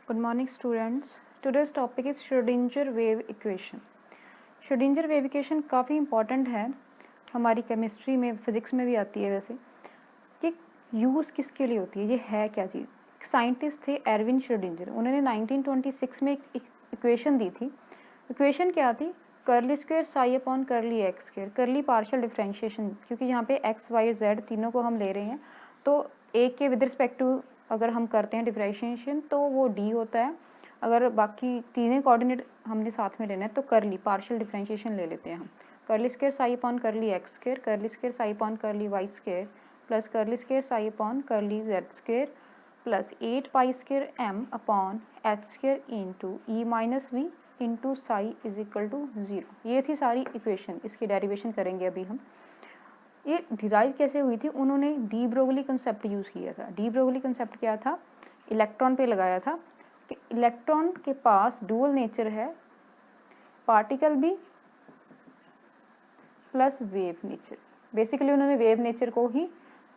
Good morning students. Today's topic is Schrödinger wave equation. Schrödinger wave equation काफ़ी important है, हमारी chemistry में, physics में भी आती है। वैसे ये यूज़ किसके लिए होती है, ये है क्या चीज़? साइंटिस्ट थे एरविन श्रोडिंजर, उन्होंने 1926 में एक इक्वेशन दी थी। इक्वेशन क्या थी? Curly square psi upon curly x square, curly partial differentiation, क्योंकि यहाँ पे एक्स वाई जेड तीनों को हम ले रहे हैं, तो एक के विद रिस्पेक्ट टू अगर हम करते हैं डिफरेंशिएशन तो वो डी होता है। अगर बाकी तीनों कोऑर्डिनेट हमने साथ में लेना है तो कर्ली पार्शियल डिफरेंशिएशन ले लेते हैं हम। Curly square psi upon curly x square, curly square psi upon curly y square plus curly square psi upon curly z square plus 8 pi square m upon h square into E minus we into psi is equal to 0। ये थी सारी equation, इसकी derivation करेंगे अभी हम। ये derive कैसे हुई थी? उन्होंने डी ब्रोगली कंसेप्ट यूज़ किया था। डी ब्रोगली कंसेप्ट क्या था? इलेक्ट्रॉन पे लगाया था कि इलेक्ट्रॉन के पास डुअल नेचर है, पार्टिकल भी प्लस वेव नेचर। बेसिकली उन्होंने वेव नेचर को ही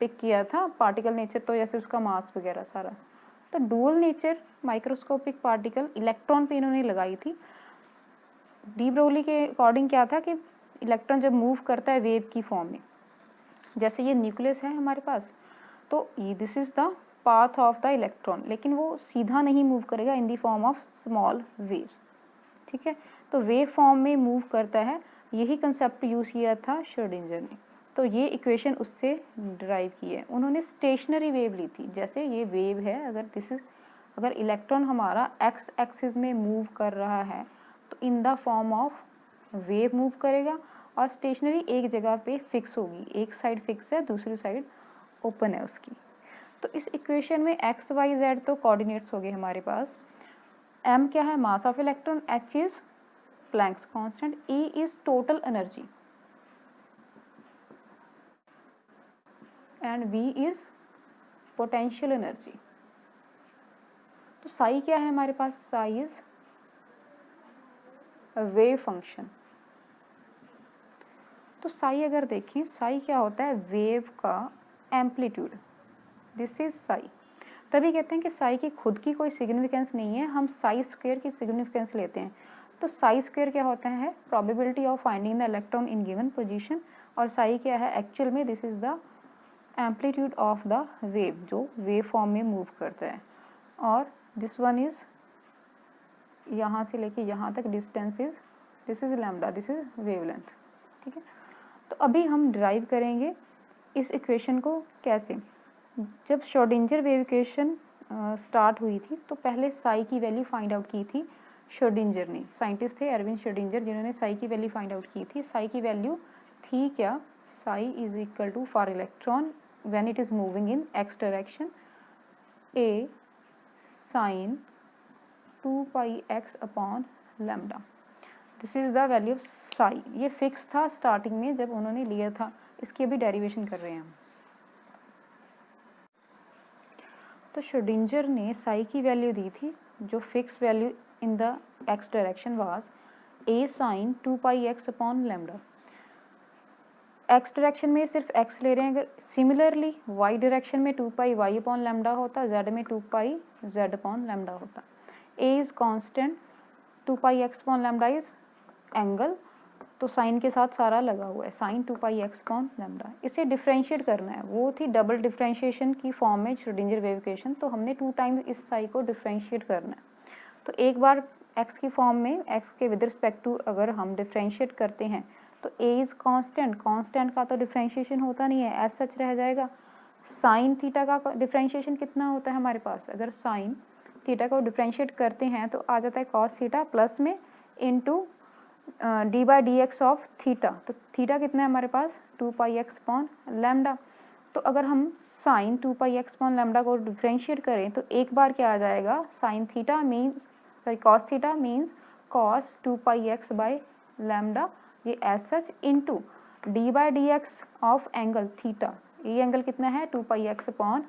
पिक किया था, पार्टिकल नेचर तो जैसे उसका मास वगैरह सारा। तो dual nature microscopic particle electron पे इन्होंने लगाई थी। डी ब्रोगली के अकॉर्डिंग क्या था कि इलेक्ट्रॉन जब मूव करता है वेव की फॉर्म में, जैसे ये न्यूक्लियस है हमारे पास, तो this is the path of the electron, लेकिन वो सीधा नहीं मूव करेगा in the form of small waves. ठीक है, तो वेव फॉर्म में मूव करता है। यही कंसेप्ट यूज किया था श्रोडिंजर ने, तो ये इक्वेशन उससे डिराइव की है। उन्होंने स्टेशनरी वेव ली थी, जैसे ये वेव है, अगर इलेक्ट्रॉन हमारा एक्स एक्सिस में मूव कर रहा है तो in the form of wave move करेगा, और स्टेशनरी एक जगह पे फिक्स होगी, एक साइड फिक्स है, दूसरी साइड ओपन है उसकी। तो इस इक्वेशन में एक्स वाई जेड तो कोऑर्डिनेट्स हो गए हमारे पास। एम क्या है? Mass of electron. H is Planck's constant. E is total energy and V is potential energy. तो साई क्या है हमारे पास? Psi is wave function. तो साई अगर देखें, साई क्या होता है? वेव का एम्पलीट्यूड। This is Sai. तभी कहते हैं कि साई की खुद की कोई सिग्निफिकेंस नहीं है, हम साई स्क्वायर की सिग्निफिकेंस लेते हैं। तो साई स्क्वायर क्या होता है? Probability of finding the electron in given position. और साई क्या है एक्चुअल में? This is the amplitude of the wave, जो वेव फॉर्म में मूव करता है। और दिस वन इज यहाँ से लेके यहाँ तक distance is, this is lambda, this is wavelength. ठीक है, तो अभी हम डिराइव करेंगे इस इक्वेशन को कैसे। जब श्रोडिंजर वेव इक्वेशन स्टार्ट हुई थी तो पहले साई की वैल्यू फाइंड आउट की थी श्रोडिंजर ने। साइंटिस्ट थे एरविन श्रोडिंजर, जिन्होंने साई की वैल्यू फाइंड आउट की थी। साई की वैल्यू थी क्या? Psi is equal to for electron when it is moving in x direction a sine 2 pi x upon lambda. This is the value of psi. ये fix था starting में जब उन्होंने लिया था। इसकी अभी डेरिवेशन कर रहे हैं हम। तो श्रोडिंजर ने साई की वैल्यू दी थी, जो fix value in the x direction was a sine 2 pi x upon lambda. X direction में सिर्फ एक्स ले रहे हैं। अगर सिमिलरली वाई डायरेक्शन में 2 पाई वाई अपॉन लैम्डा होता, जेड में 2 पाई जेड अपॉन लैम्डा होता। A is constant, 2 pi x upon lambda is angle, तो साइन के साथ सारा लगा हुआ है, sine 2 pi x upon lambda. इसे डिफरेंशिएट करना है, वो थी डबल डिफरेंशिएशन की फॉर्म में श्रोडिंजर वेव इक्वेशन, तो हमने 2 टाइम्स इस साई को डिफरेंशिएट करना है। तो एक बार एक्स की फॉर्म में, एक्स के विद रिस्पेक्ट टू अगर हम डिफरेंशिएट करते हैं तो ए इज कांस्टेंट, कांस्टेंट का तो डिफरेंशिएशन होता नहीं है, एज सच रह जाएगा। साइन थीटा का डिफरेंशिएशन कितना होता है हमारे पास? अगर साइन थीटा को डिफरेंशिएट करते हैं तो आ जाता है कॉस थीटा प्लस में into d by d x of theta. तो थीटा कितना है हमारे पास? 2 पाई एक्स अपॉन लैम्डा। तो अगर हम sine 2 pi x upon lambda को डिफरेंशिएट करें तो एक बार क्या आ जाएगा? Sine theta means, sorry cos theta means cos 2 pi x by lambda, ये as such into d by d x of angle theta. ये एंगल कितना है? 2 पाई एक्स अपॉन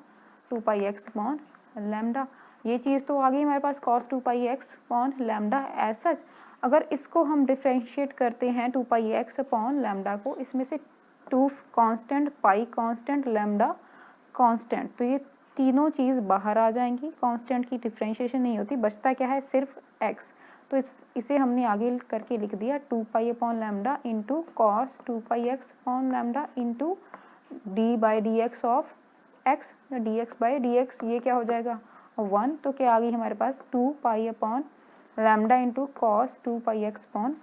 लैम्डा। ये चीज़ तो आ गई हमारे पास cos 2 pi x upon lambda as such. अगर इसको हम डिफरेंशिएट करते हैं 2 पाई एक्स अपॉन लैम्डा को, इसमें से 2 कांस्टेंट, पाई कांस्टेंट, लैम्डा कांस्टेंट, तो ये तीनों चीज़ बाहर आ जाएंगी, कांस्टेंट की डिफ्रेंशिएशन नहीं होती, बचता क्या है सिर्फ x। तो इसे हमने आगे करके लिख दिया 2 pi upon lambda into cos 2 pi x upon lambda into d by d x of x, D x by d x, ये क्या हो जाएगा 1। तो क्या आ गई हमारे पास 2 pi upon lambda into cos 2 pi x upon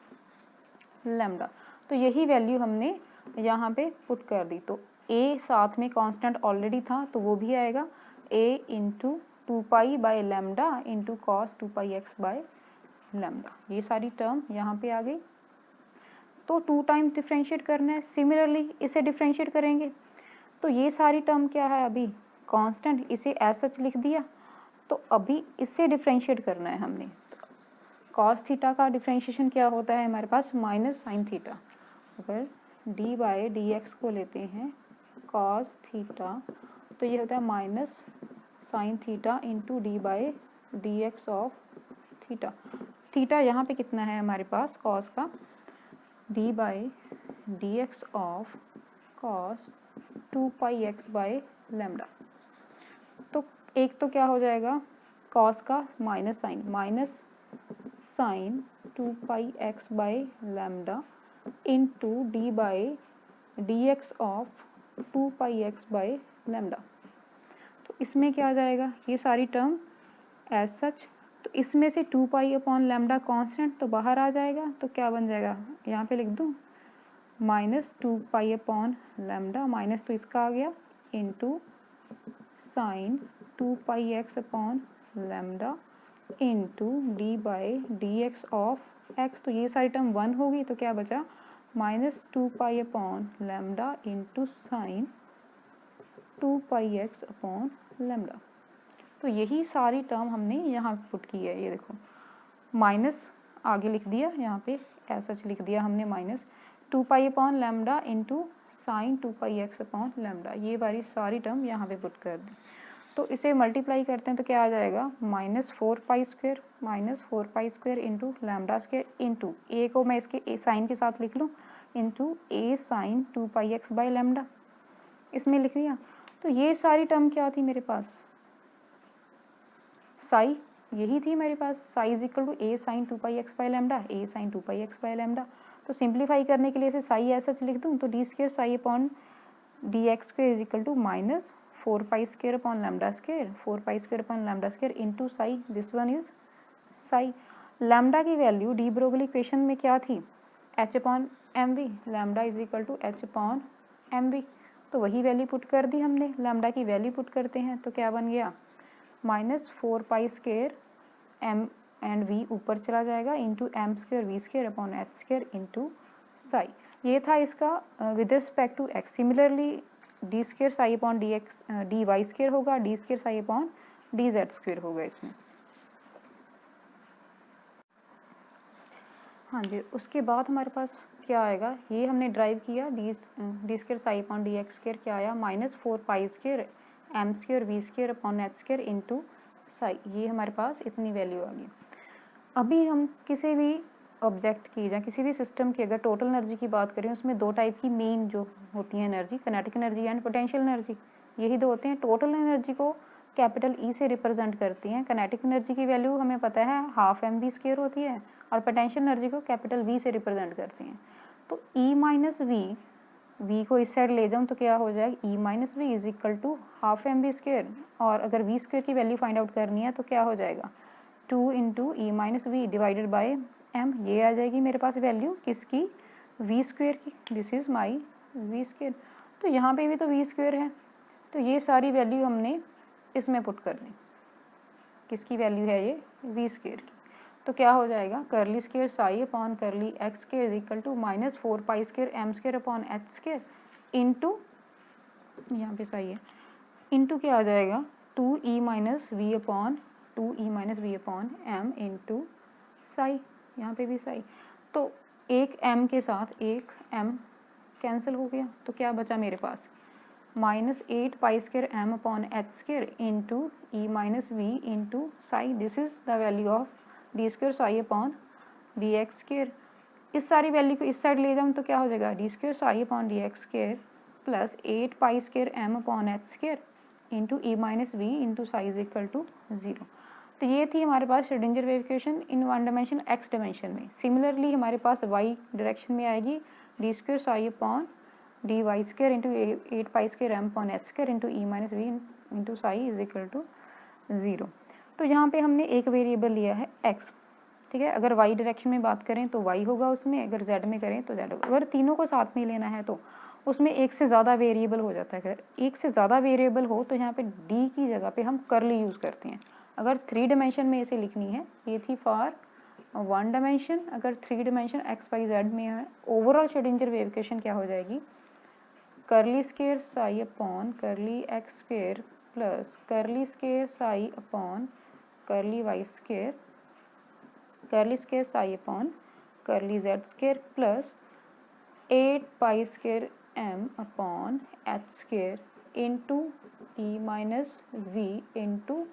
lambda. तो यही वैल्यू हमने यहाँ पे पुट कर दी। तो a साथ में कांस्टेंट ऑलरेडी था तो वो भी आएगा a into 2 pi by lambda into cos 2 pi x by lambda. ये सारी टर्म यहाँ पे आ गई। तो 2 टाइम्स डिफ्रेंशिएट करना है, सिमिलरली इसे डिफ्रेंशिएट करेंगे। तो ये सारी टर्म क्या है अभी कांस्टेंट, इसे एज सच लिख दिया। तो अभी इससे डिफ्रेंशिएट करना है हमने। कॉस थीटा का डिफ्रेंशिएशन क्या होता है हमारे पास माइनस साइन थीटा। अगर डी बाई डी एक्स को लेते हैं कॉस थीटा तो ये होता है minus sine theta into d by d x of theta. Theta यहाँ पे कितना है हमारे पास कॉस का, d by d x of cos 2 pi x by lambda. तो एक तो क्या हो जाएगा कॉस का minus sine 2 pi x by lambda into d by d x of 2 pi x by lambda. तो इसमें क्या आ जाएगा ये सारी टर्म एज सच। तो इसमें से 2 पाई अपॉन लैम्डा कॉन्स्टेंट तो बाहर आ जाएगा। तो क्या बन जाएगा यहाँ पे लिख दूँ minus 2 pi upon lambda, minus तो इसका आ गया into sine 2 pi x upon lambda into d by d x of x. तो ये सारी टर्म 1 होगी तो क्या बचा minus 2 pi upon lambda into sine 2 pi x upon lambda. तो यही सारी टर्म हमने यहाँ पुट की है। ये देखो माइनस आगे लिख दिया, यहाँ पे ऐसा लिख दिया हमने minus 2 pi upon lambda into sine 2 pi x upon lambda. ये वाली सारी टर्म यहाँ पे पुट कर दी। तो इसे मल्टीप्लाई करते हैं तो क्या आ जाएगा minus 4 pi square into lambda square into a को मैं इसके ए साइन के साथ लिख लूँ into a sine 2 pi x by lambda, इसमें लिख दिया। तो ये सारी टर्म क्या थी मेरे पास साई, यही थी मेरे पास psi is equal to a sine 2 pi x by lambda, a sine 2 pi x by lambda. तो सिंप्लीफाई करने के लिए इसे साई ऐसा लिख दूँ तो d square psi upon d x square is equal to minus 4 pi square upon lambda square, 4 pi square upon lambda square into psi, this one is psi. Lambda की वैल्यू डी ब्रोगली इक्वेशन में क्या थी h upon m v, lambda is equal to h upon m v. तो वही value put कर दी हमने, lambda की value put करते हैं तो क्या बन गया minus 4 pi square m and v ऊपर चला जाएगा into m square v square upon h square into psi. ये था इसका with respect to x. Similarly d square psi upon d x d y square होगा, d square psi upon d z square होगा इसमें। हाँ जी, उसके बाद हमारे पास क्या आएगा, ये हमने ड्राइव किया d square psi upon d x square क्या आया minus 4 pi square m square v square upon h square into psi. ये हमारे पास इतनी वैल्यू आ गई। अभी हम किसी भी ऑब्जेक्ट की या किसी भी सिस्टम की अगर टोटल एनर्जी की बात करें उसमें दो टाइप की मेन जो होती है energy, kinetic energy and potential energy, यही दो होते हैं। टोटल एनर्जी को कैपिटल ई से रिप्रेजेंट करती हैं। काइनेटिक एनर्जी की वैल्यू हमें पता है हाफ एम वी स्क्वायर होती है और पोटेंशियल एनर्जी को कैपिटल वी से रिप्रेजेंट करती हैं। तो ई माइनस वी को इस साइड ले जाऊँ तो क्या हो जाएगा E minus V is equal to half m v square, और अगर वी स्क्वायर की वैल्यू फाइंड आउट करनी है तो क्या हो जाएगा 2 into E minus V divided by m. ये आ जाएगी मेरे पास वैल्यू किसकी वी स्क्वायर की, this is my v square. तो यहाँ पे भी तो वी स्क्वायर है, तो ये सारी वैल्यू हमने इसमें पुट कर दी। किसकी वैल्यू है ये वी स्क्वायर की। तो क्या हो जाएगा curly square psi upon curly x square is equal to minus 4 pi square m square upon h square into, यहाँ पे साई है, इंटू क्या आ जाएगा 2 E minus V upon m into psi, यहाँ पे भी साई। तो एक m के साथ एक m कैंसिल हो गया तो क्या बचा मेरे पास minus 8 pi square m upon h square into E minus we into psi. This is the value of d square psi upon d x square. इस सारी वैल्यू को इस साइड ले जाऊँ तो क्या हो जाएगा d square psi upon d x square plus 8 pi square m upon h square into E minus we into psi is equal to 0। तो ये थी हमारे पास Schrodinger wave equation in one dimension x dimension में। Similarly हमारे पास y direction में आएगी d square psi upon d y square into 8 pi square m upon h square into E minus we into psi is equal to 0। तो यहाँ पे हमने एक वेरिएबल लिया है x, ठीक है। अगर y डायरेक्शन में बात करें तो y होगा उसमें, अगर z में करें तो z होगा। अगर तीनों को साथ में लेना है तो उसमें एक से ज़्यादा वेरिएबल हो जाता है। अगर एक से ज़्यादा वेरिएबल हो तो यहाँ पे d की जगह पे हम कर्ली यूज़ करते हैं। अगर 3 डायमेंशन में इसे लिखनी है, ये थी फॉर 1 डायमेंशन। अगर 3 डायमेंशन एक्स वाई जेड में है, ओवरऑल श्रोडिंगर वेव इक्वेशन क्या हो जाएगी, curly square psi upon curly x square plus curly square psi upon curly y square curly square psi upon curly z square plus 8 pi square m upon h square into E minus we into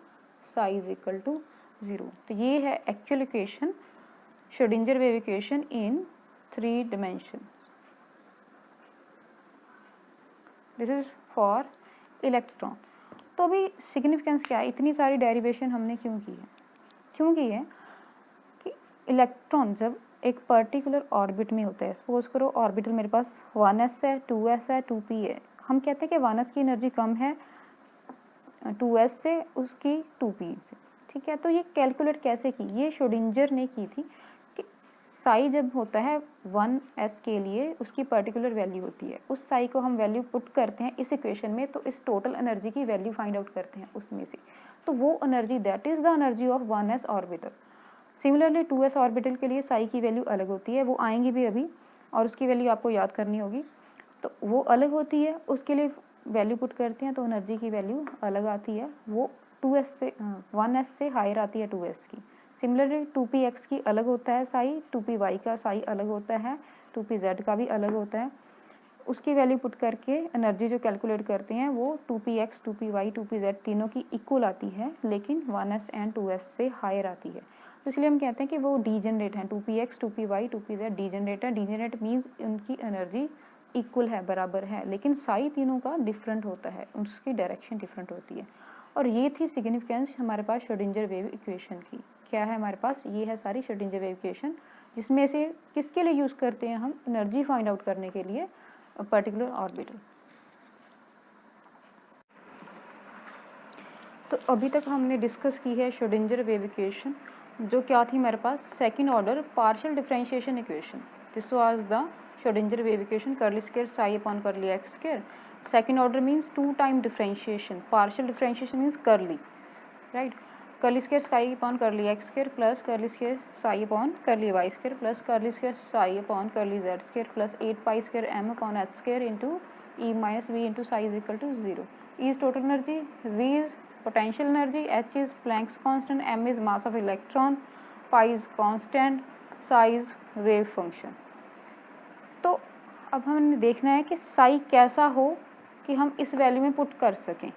psi is equal to 0। तो ये है actual equation, Schrodinger wave equation in 3 dimension. This is for electron. तो अभी significance क्या है, इतनी सारी derivation हमने क्यों की है? क्यों की है कि इलेक्ट्रॉन जब एक पर्टिकुलर ऑर्बिट में होता है, सपोज करो ऑर्बिटल मेरे पास 1s है, 2s है, 2p है, हम कहते हैं कि 1s की एनर्जी कम है 2s से, उसकी 2p से, ठीक है। तो ये कैलकुलेट कैसे की, ये श्रोडिंगर ने की थी कि साई जब होता है 1s के लिए उसकी पर्टिकुलर वैल्यू होती है, उस साई को हम वैल्यू पुट करते हैं इस इक्वेशन में, तो इस टोटल एनर्जी की वैल्यू फाइंड आउट करते हैं उसमें से। तो वो energy that is the energy of 1s orbital. Similarly 2s orbital के लिए साई की वैल्यू अलग होती है, वो आएंगी भी अभी और उसकी वैल्यू आपको याद करनी होगी। तो वो अलग होती है, उसके लिए वैल्यू पुट करते हैं तो एनर्जी की वैल्यू अलग आती है, वो 2s से 1s से हायर आती है 2s की। सिमिलरली 2px की अलग होता है साई, 2py का साई अलग होता है, 2pz का भी अलग होता है। उसकी वैल्यू पुट करके एनर्जी जो कैलकुलेट करते हैं वो 2px, 2py, 2pz तीनों की इक्वल आती है, लेकिन 1s एंड 2s से हायर आती है। तो इसलिए हम कहते हैं कि वो डीजेनरेट हैं, 2px, 2py, 2pz डीजेनरेट है। डीजेनरेट मीन्स उनकी एनर्जी इक्वल है, बराबर है, लेकिन साई तीनों का डिफरेंट होता है, उसकी डायरेक्शन डिफरेंट होती है। और ये थी सिग्निफिकेंस हमारे पास श्रोडिंगर वेव इक्वेशन की। क्या है हमारे पास, ये है सारी श्रोडिंगर वेव इक्वेशन, जिसमें से किसके लिए यूज़ करते हैं हम, एनर्जी फाइंड आउट करने के लिए पर्टिकुलर ऑर्बिटल। तो अभी तक हमने डिस्कस की है श्रोडिंगर वेव इक्वेशन, जो क्या थी हमारे पास, second order partial differentiation equation. This was the Schrodinger wave equation, curly square psi upon curly x square. Second order means 2 time differentiation, partial differentiation means curly, right. Curly square psi upon curly x square plus curly square psi upon curly y square plus curly square psi upon curly z square plus 8 pi square m upon h square into E minus we into psi is equal to 0। E is total energy, v is potential energy, h is Planck's constant, m is mass of electron, pi is constant, psi is wave function। तो अब हमें देखना है कि साई कैसा हो कि हम इस वैल्यू में पुट कर सकें।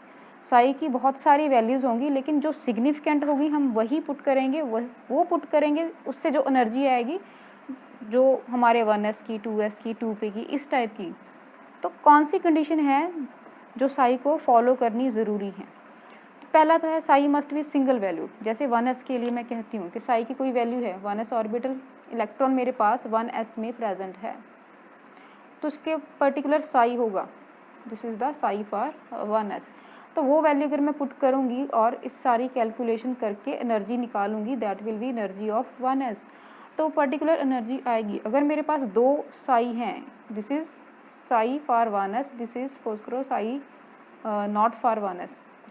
साई की बहुत सारी वैल्यूज़ होंगी, लेकिन जो सिग्निफिकेंट होगी हम वही पुट करेंगे, वो पुट करेंगे, उससे जो एनर्जी आएगी जो हमारे 1s की, 2s की, 2p की, इस टाइप की। तो कौन सी कंडीशन है जो साई को फॉलो करनी ज़रूरी है? पहला तो है Sai must be single value. जैसे 1s के लिए मैं कहती हूँ कि साई की कोई वैल्यू है, 1s ऑर्बिटल इलेक्ट्रॉन मेरे पास 1s में प्रेजेंट है, तो उसके पर्टिकुलर साई होगा, this is the Sai for 1s। तो वो वैल्यू अगर मैं पुट करूँगी और इस सारी कैलकुलेशन करके एनर्जी निकालूंगी, that will be energy of 1s। तो पर्टिकुलर एनर्जी आएगी। अगर मेरे पास 2 साई हैं, this is Sai for 1s, this is suppose करो साई नॉट फॉर 1s,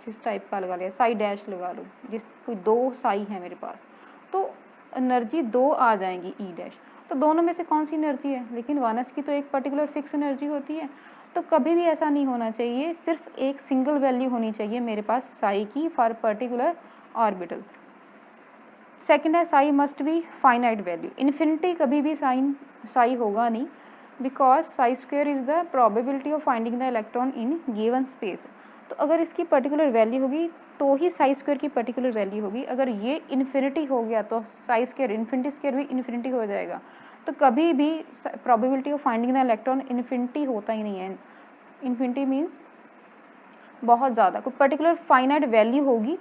इस टाइप का लगा लिया, साई डैश लगा लो, जिस कोई 2 साई है मेरे पास, तो एनर्जी 2 आ जाएंगी ई डैश। तो दोनों में से कौन सी एनर्जी है? लेकिन 1s की तो एक पर्टिकुलर फिक्स एनर्जी होती है, तो कभी भी ऐसा नहीं होना चाहिए, सिर्फ एक सिंगल वैल्यू होनी चाहिए मेरे पास साई की फॉर पर्टिकुलर ऑर्बिटल। सेकेंड है Sai must be finite value, infinity कभी भी साई होगा नहीं, because Sai square is the probability of finding the electron in given space. तो अगर इसकी पर्टिकुलर वैल्यू होगी तो ही साई स्क्वायर की पर्टिकुलर वैल्यू होगी। अगर ये इन्फिनिटी हो गया तो साई स्क्वायर, इन्फिनिटी स्क्वायर भी इन्फिनिटी हो जाएगा। तो कभी भी probability of finding the electron infinity होता ही नहीं है। इन्फिनिटी मीन्स बहुत ज़्यादा, कोई पर्टिकुलर फाइनाइट वैल्यू होगी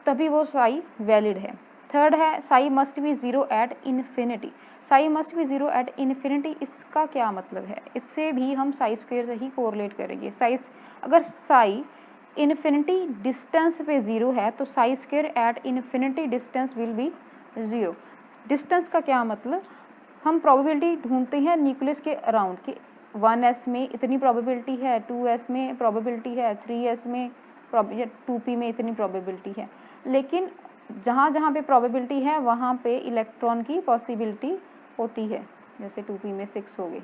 तभी वो साई वैलिड है। थर्ड है Sai must be zero at infinity. Sai must be zero at infinity, इसका क्या मतलब है? इससे भी हम साई स्क्वायर से ही कोरिलेट करेंगे। साई, अगर साई इन्फिनिटी डिस्टेंस पे ज़ीरो है तो Sai square at infinity distance will be zero. Distance का क्या मतलब? हम प्रोबेबिलिटी ढूंढते हैं न्यूक्लियस के अराउंड कि 1s में इतनी प्रोबेबिलिटी है, 2s में प्रोबेबिलिटी है, 3s में 2p में इतनी प्रोबेबिलिटी है, लेकिन जहाँ जहाँ पे प्रोबेबिलिटी है वहाँ पे इलेक्ट्रॉन की पॉसिबिलिटी होती है, जैसे 2p में 6 हो गए,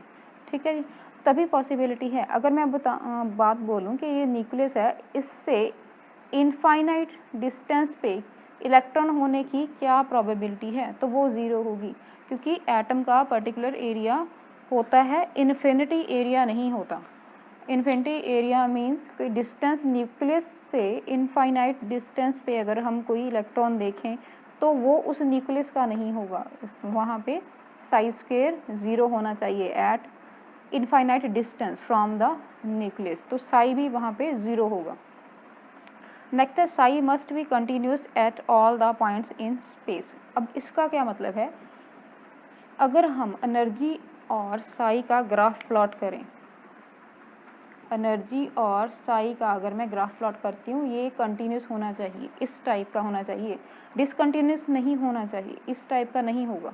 ठीक है जी, तभी पॉसिबिलिटी है। अगर मैं बात बोलूँ कि ये न्यूक्लियस है, इससे इनफाइनाइट डिस्टेंस पे इलेक्ट्रॉन होने की क्या प्रोबेबिलिटी है, तो वो ज़ीरो होगी, क्योंकि एटम का पर्टिकुलर एरिया होता है, इन्फिनिटी एरिया नहीं होता। इन्फिनिटी एरिया मीन्स कोई डिस्टेंस न्यूक्लियस से इनफाइनाइट डिस्टेंस पे अगर हम कोई इलेक्ट्रॉन देखें तो वो उस न्यूक्लियस का नहीं होगा, वहाँ पे साई स्क्वायर ज़ीरो होना चाहिए eight infinite distance from the nucleus, तो साई भी वहाँ पे ज़ीरो होगा। नेक्स्ट है Sai must be continuous at all the points in space. अब इसका क्या मतलब है? अगर हम एनर्जी और साई का ग्राफ प्लॉट करें, एनर्जी और साई का अगर मैं ग्राफ प्लॉट करती हूँ, ये कंटिन्यूस होना चाहिए, इस टाइप का होना चाहिए, डिसकंटिन्यूस नहीं होना चाहिए, इस टाइप का नहीं होगा।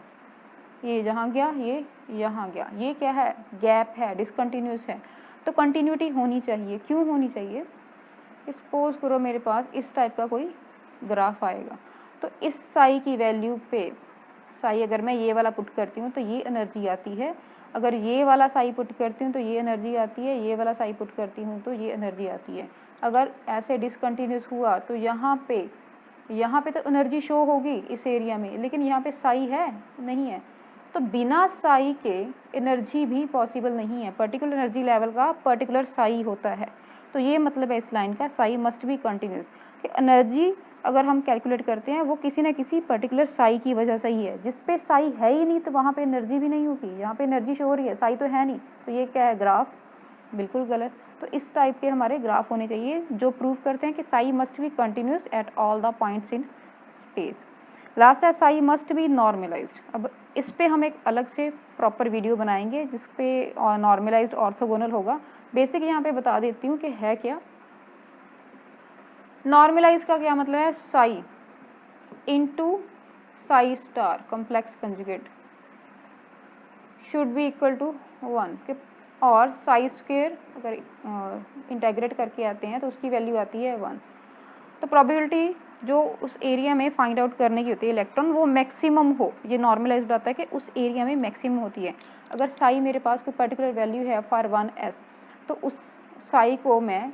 ये जहाँ गया, ये यहाँ गया, ये क्या है? गैप है, डिसकंटिन्यूस है, तो कंटिन्यूटी होनी चाहिए। क्यों होनी चाहिए? सपोज करो मेरे पास इस टाइप का कोई ग्राफ आएगा, तो इस साई की वैल्यू पे, साई अगर मैं ये वाला पुट करती हूँ तो ये एनर्जी आती है, अगर ये वाला साई पुट करती हूँ तो ये एनर्जी आती है, ये वाला साई पुट करती हूँ तो ये एनर्जी आती है। अगर ऐसे डिसकंटिन्यूस हुआ तो यहाँ पे तो एनर्जी शो होगी इस एरिया में, लेकिन यहाँ पे साई है नहीं है, तो बिना साई के एनर्जी भी पॉसिबल नहीं है। पर्टिकुलर एनर्जी लेवल का पर्टिकुलर साई होता है, तो ये मतलब है इस लाइन का, Sai must be continuous. Energy अगर हम कैलकुलेट करते हैं वो किसी न किसी पर्टिकुलर साई की वजह से ही है, जिस पे साई है ही नहीं तो वहाँ पे एनर्जी भी नहीं होगी। यहाँ पे एनर्जी शो हो रही है, साई तो है नहीं, तो ये क्या है? ग्राफ बिल्कुल गलत। तो इस टाइप के हमारे ग्राफ होने चाहिए जो प्रूव करते हैं कि Sai must be continuous at all the points in space. Last है साई मस्ट बी नॉर्मलाइज्ड। अब इस पे हम एक अलग से प्रॉपर वीडियो बनाएंगे जिस पे नॉर्मलाइज्ड ऑर्थोगोनल होगा। बेसिक यहाँ पे बता देती हूँ कि है क्या। नॉर्मलाइज का क्या मतलब है? Psi into psi star complex conjugate should be equal to 1, और साई स्क्वायर अगर इंटेग्रेट करके आते हैं तो उसकी वैल्यू आती है 1। तो प्रोबेबिलिटी जो उस एरिया में फाइंड आउट करने की होती है इलेक्ट्रॉन, वो मैक्सिमम हो, ये नॉर्मलाइज बताता है कि उस एरिया में मैक्सिमम होती है। अगर साई मेरे पास कोई पर्टिकुलर वैल्यू है फॉर 1s, तो उस साई को मैं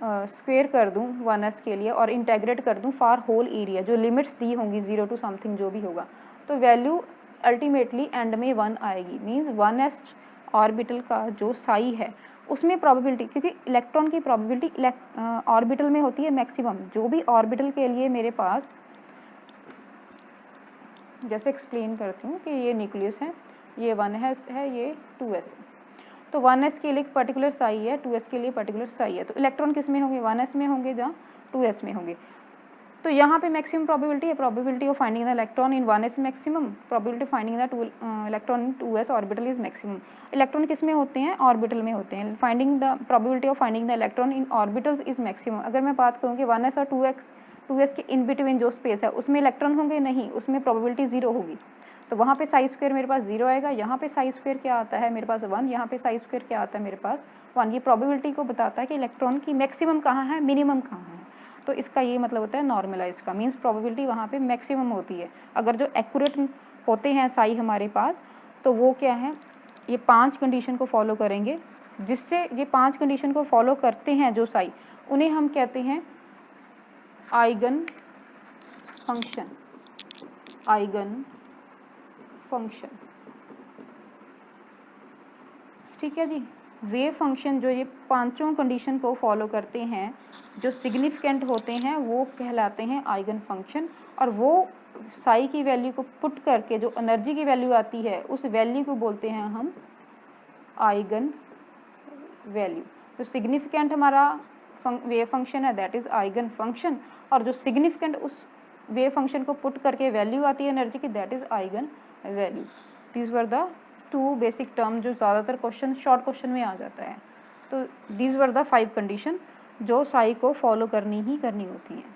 स्क्वेयर कर दूं 1s के लिए और इंटेग्रेट कर दूं फॉर होल एरिया, जो लिमिट्स दी होंगी 0 टू समथिंग जो भी होगा, तो वैल्यू अल्टीमेटली एंड में 1 आएगी। मीन्स 1s ऑर्बिटल का जो साई है उसमें प्रोबेबिलिटी, क्योंकि इलेक्ट्रॉन की प्रोबेबिलिटी ऑर्बिटल में होती है मैक्सिमम, जो भी ऑर्बिटल के लिए मेरे पास, जैसे एक्सप्लेन करती हूँ कि ये न्यूक्लियस है, ये 1s है, ये 2s है, तो 1s के लिए पर्टिकुलर साई है, 2s के लिए पर्टिकुलर साई है, तो इलेक्ट्रॉन किस में होंगे? 1s में होंगे जहाँ 2s में होंगे। तो यहाँ पे मैक्सिमम प्रोबेबिलिटी है, probability of finding the electron in 1s maximum, probability finding the electron in 2s orbital is maximum. Electron किस में होते हैं? ऑर्बिटल में होते हैं। Finding the probability of finding the electron in orbitals is maximum. अगर मैं बात करूँ कि 1s और 2s के इन बिटवीन जो स्पेस है उसमें इलेक्ट्रॉन होंगे नहीं, उसमें प्रोबेबिलिटी 0 होगी, तो वहाँ पे साई स्क्वायर मेरे पास 0 आएगा। यहाँ पे साई स्क्वायर क्या आता है मेरे पास? 1। यहाँ पे साई स्क्वायर क्या आता है मेरे पास? 1। ये प्रोबेबिलिटी को बताता है कि इलेक्ट्रॉन की मैक्सिमम कहाँ है, मिनिमम कहाँ है। तो इसका ये मतलब होता है नॉर्मलाइज्ड का, मीन्स प्रोबेबिलिटी वहाँ पे मैक्सिमम होती है। अगर जो एक्यूरेट होते हैं साई हमारे पास, तो वो क्या है? ये 5 कंडीशन को फॉलो करेंगे, जिससे ये 5 कंडीशन को फॉलो करते हैं जो साई, उन्हें हम कहते हैं आइगन फंक्शन। आइगन फंक्शन, ठीक है जी। वेव फंक्शन जो ये पांचों कंडीशन को फॉलो करते हैं, जो सिग्निफिकेंट होते हैं, वो कहलाते हैं आइगन फंक्शन। और वो साई की वैल्यू को पुट करके जो एनर्जी की वैल्यू आती है, उस वैल्यू को बोलते हैं हम आइगन वैल्यू। तो सिग्निफिकेंट हमारा वेव फंक्शन है दैट इज आइगन फंक्शन, और जो सिग्निफिकेंट उस वेव फंक्शन को पुट करके वैल्यू आती है एनर्जी की that is eigen value. These were the two basic term जो ज़्यादातर क्वेश्चन शॉर्ट क्वेश्चन में आ जाता है। तो दीज वर द 5 कंडीशन जो साई को फॉलो करनी ही करनी होती हैं।